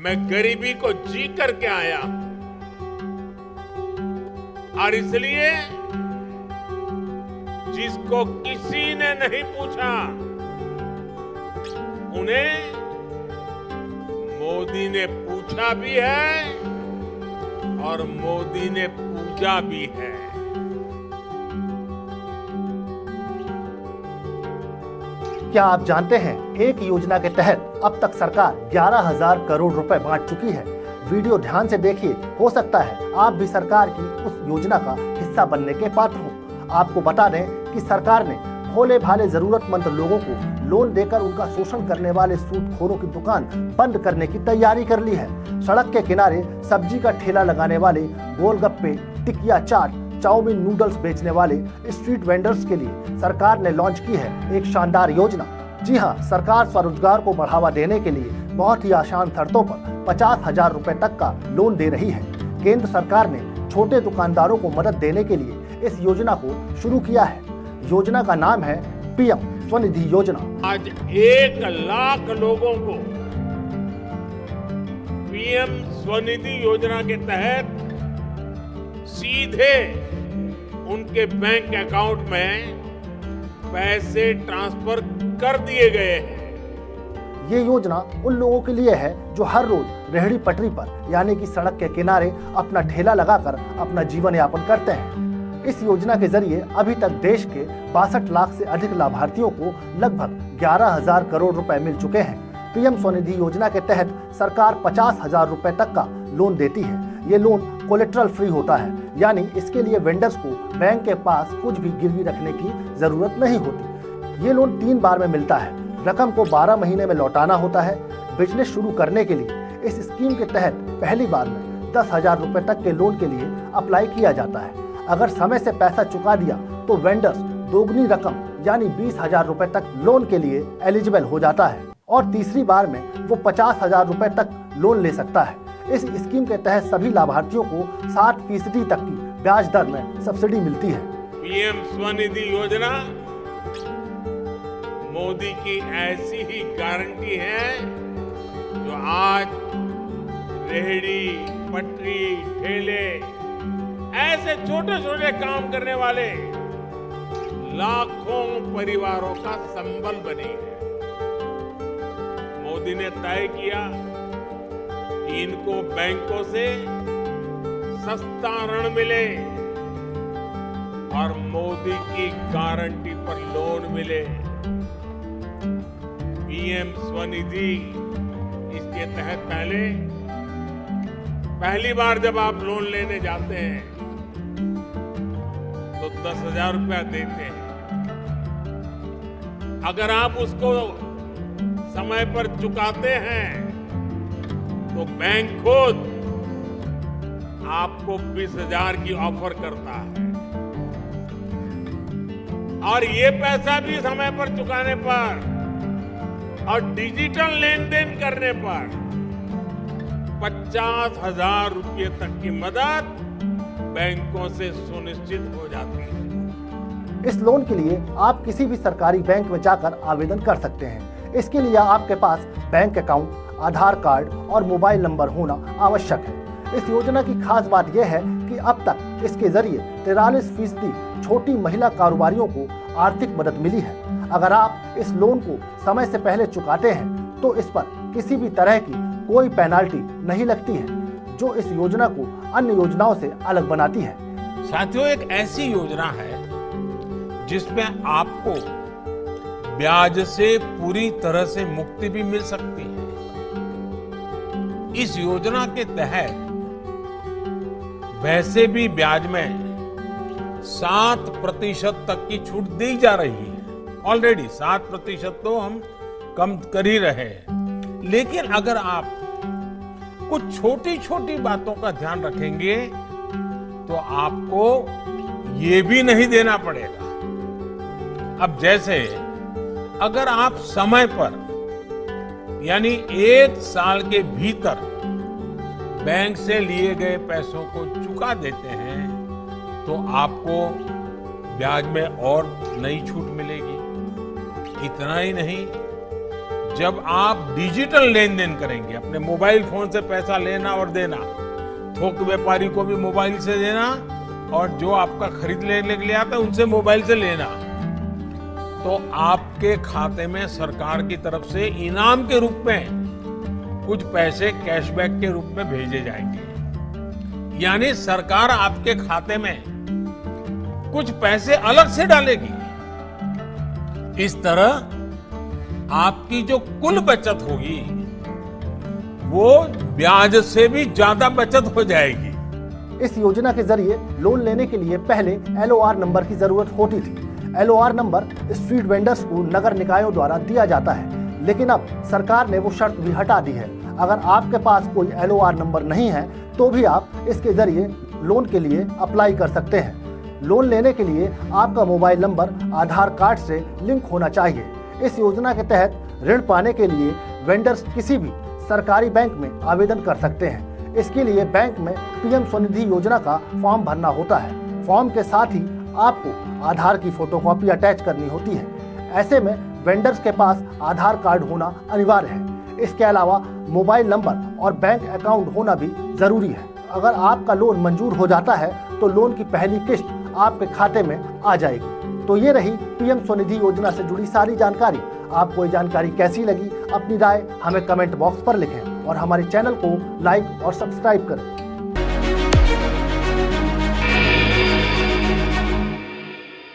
मैं गरीबी को जी करके आया और इसलिए जिसको किसी ने नहीं पूछा उन्हें मोदी ने पूछा भी है और मोदी ने पूजा भी है। क्या आप जानते हैं एक योजना के तहत अब तक सरकार 11,000 करोड़ रुपए बांट चुकी है। वीडियो ध्यान से देखिए, हो सकता है आप भी सरकार की उस योजना का हिस्सा बनने के पात्र हो। आपको बता दें कि सरकार ने भोले भाले जरूरतमंद लोगों को लोन देकर उनका शोषण करने वाले सूदखोरों की दुकान बंद करने की तैयारी कर ली है। सड़क के किनारे सब्जी का ठेला लगाने वाले, गोलगप्पे, टिकिया चाट, चाउमीन, नूडल्स बेचने वाले स्ट्रीट वेंडर्स के लिए सरकार ने लॉन्च की है एक शानदार योजना। जी हां, सरकार स्वरोजगार को बढ़ावा देने के लिए बहुत ही आसान शर्तों पर 50,000 रुपए तक का लोन दे रही है। केंद्र सरकार ने छोटे दुकानदारों को मदद देने के लिए इस योजना को शुरू किया है। योजना का नाम है पीएम स्वनिधि योजना। आज 1 लाख लोगों को पीएम स्वनिधि योजना के तहत सीधे उनके बैंक अकाउंट में पैसे ट्रांसफर कर दिए गए हैं। ये योजना उन लोगों के लिए है जो हर रोज रेहड़ी पटरी पर यानी कि सड़क के किनारे अपना ठेला लगाकर अपना जीवन यापन करते हैं। इस योजना के जरिए अभी तक देश के 62 लाख से अधिक लाभार्थियों को लगभग 11,000 करोड़ रुपए मिल चुके हैं। पीएम स्वनिधि योजना के तहत सरकार 50,000 रुपए तक का लोन देती है। ये लोन कोलेट्रल फ्री होता है, यानी इसके लिए वेंडर्स को बैंक के पास कुछ भी गिरवी रखने की जरूरत नहीं होती। ये लोन 3 बार में मिलता है। रकम को 12 महीने में लौटाना होता है। बिजनेस शुरू करने के लिए इस स्कीम के तहत पहली बार में 10,000 रुपए तक के लोन के लिए अप्लाई किया जाता है। अगर समय से पैसा चुका दिया तो वेंडर्स दोगुनी रकम यानी 20,000 रुपए तक लोन के लिए एलिजिबल हो जाता है और तीसरी बार में वो 50,000 रुपए तक लोन ले सकता है। इस स्कीम के तहत सभी लाभार्थियों को 60% तक की ब्याज दर में सब्सिडी मिलती है। पीएम स्वनिधि योजना मोदी की ऐसी ही गारंटी है जो आज रेहड़ी, पटरी, ठेले ऐसे छोटे छोटे काम करने वाले लाखों परिवारों का संबल बनी है। मोदी ने तय किया कि इनको बैंकों से सस्ता ऋण मिले और मोदी की गारंटी पर लोन मिले। पीएम स्वनिधि इसके तहत पहली बार जब आप लोन लेने जाते हैं तो 10,000 रुपया देते हैं। अगर आप उसको समय पर चुकाते हैं तो बैंक खुद आपको 20,000 की ऑफर करता है और ये पैसा भी समय पर चुकाने पर और डिजिटल लेन देन करने पर 50,000 रुपये तक की मदद बैंकों से सुनिश्चित हो जाती है। इस लोन के लिए आप किसी भी सरकारी बैंक में जाकर आवेदन कर सकते हैं। इसके लिए आपके पास बैंक अकाउंट, आधार कार्ड और मोबाइल नंबर होना आवश्यक है। इस योजना की खास बात यह है कि अब तक इसके जरिए 43% छोटी महिला कारोबारियों को आर्थिक मदद मिली है। अगर आप इस लोन को समय से पहले चुकाते हैं तो इस पर किसी भी तरह की कोई पेनाल्टी नहीं लगती है, जो इस योजना को अन्य योजनाओं से अलग बनाती है। साथियों, एक ऐसी योजना है जिसमें आपको ब्याज से पूरी तरह से मुक्ति भी मिल सकती है। इस योजना के तहत वैसे भी ब्याज में 7% तक की छूट दी जा रही है। ऑलरेडी 7% तो हम कम कर ही रहे हैं, लेकिन अगर आप कुछ छोटी छोटी बातों का ध्यान रखेंगे तो आपको ये भी नहीं देना पड़ेगा। अब जैसे अगर आप समय पर यानी 1 साल के भीतर बैंक से लिए गए पैसों को चुका देते हैं तो आपको ब्याज में और नई छूट मिलेगी। इतना ही नहीं, जब आप डिजिटल लेन देन करेंगे, अपने मोबाइल फोन से पैसा लेना और देना, थोक व्यापारी को भी मोबाइल से देना और जो आपका खरीद लेने के लिए आता है उनसे मोबाइल से लेना, तो आपके खाते में सरकार की तरफ से इनाम के रूप में कुछ पैसे कैशबैक के रूप में भेजे जाएंगे। यानी सरकार आपके खाते में कुछ पैसे अलग से डालेगी। इस तरह आपकी जो कुल बचत होगी वो ब्याज से भी ज्यादा बचत हो जाएगी। इस योजना के जरिए लोन लेने के लिए पहले LOR नंबर की जरूरत होती थी। LOR नंबर स्ट्रीट वेंडर्स को नगर निकायों द्वारा दिया जाता है, लेकिन अब सरकार ने वो शर्त भी हटा दी है। अगर आपके पास कोई LOR नंबर नहीं है तो भी आप इसके जरिए लोन के लिए अप्लाई कर सकते हैं। लोन लेने के लिए आपका मोबाइल नंबर आधार कार्ड से लिंक होना चाहिए। इस योजना के तहत ऋण पाने के लिए वेंडर्स किसी भी सरकारी बैंक में आवेदन कर सकते हैं। इसके लिए बैंक में PM स्वनिधि योजना का फॉर्म भरना होता है। फॉर्म के साथ ही आपको आधार की फोटोकॉपी अटैच करनी होती है। ऐसे में वेंडर्स के पास आधार कार्ड होना अनिवार्य है। इसके अलावा मोबाइल नंबर और बैंक अकाउंट होना भी जरूरी है। अगर आपका लोन मंजूर हो जाता है तो लोन की पहली किस्त आपके खाते में आ जाएगी। तो ये रही PM स्वनिधि योजना से जुड़ी सारी जानकारी। आपको ये जानकारी कैसी लगी, अपनी राय हमें कमेंट बॉक्स पर लिखें और हमारे चैनल को लाइक और सब्सक्राइब करें।